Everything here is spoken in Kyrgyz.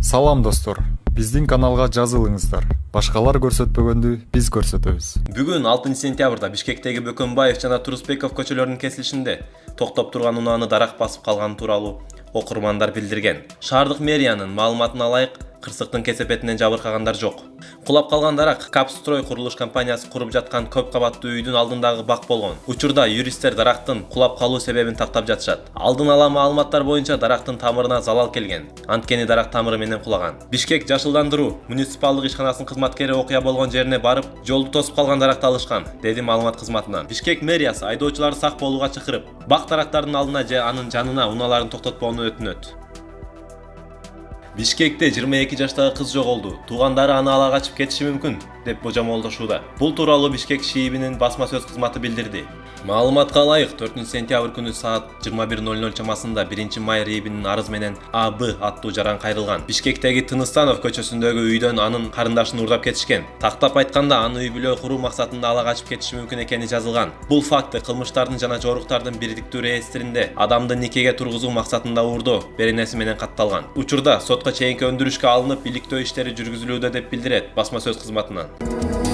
Салам достор, биздин каналга жазылыңыздар. Башкалар көрсөтпөгөндү биз көрсөтөбүз. Бүгүн 6 сентябрда Бишкектеги Бөкөнбаев жана Турусбеков көчөлөрүнүн кесилишинде токтоп турган унааны дарак басып калганы тууралуу окурмандар билдирген. Шаардык мэриянын маалыматына ылайык, кырсыктын кесепетинен жабыркагандар жок. Кулап калган дарак Капстрой курулуш компаниясы куруп жаткан көп кабаттуу үйдүн алдындагы бак болгон. Учурда юристтер дарактын кулап калуу себебин тактап жатышат. Алдын ала маалыматтар боюнча дарактын тамырына залал келген. Анткени дарак тамыры менен кулаган. Бишкек жашылдандыруу муниципалдык ишканасынын кызматкери окуя болгон жерине барып, жолду тосуп калган даракты алышкан, деди маалымат кызматынан. Бишкек мэриясы айдоочуларды сак болууга чакырып, бак дарактардын алдына же анын жанына унааларын токтотпоону өтүнөт. Бишкекте 22 жаштагы кыз жоголду. Туугандары аны ала качып кетиши мүмкүн деп божомолдошууда. Бул тууралуу Бишкек ШИИБинин басма сөз кызматы билдирди. Маалыматка ылайык, 4-сентябрь күнү саат 21:00 чамасында 1 май РИИБинин арыз менен АБ аттуу жаран кайрылган. Бишкектеги Тыныстанов көчөсүндөгү үйдөн анын карындашын уурдап кетишкен. Тактап айтканда, аны үй бүлө куруу максатында ала качып кетиши мүмкүн экени жазылган. Бул факты кылмыштардын жана жоруктардын бирдиктүү реестринде адамды никеге тургузуу максатында уурдоо беренеси менен катталган. Учурда сотко чейинки өндүрүшкө алынып, иликтөө иштери жүргүзүлүүдө деп билдирет басма сөз кызматынан.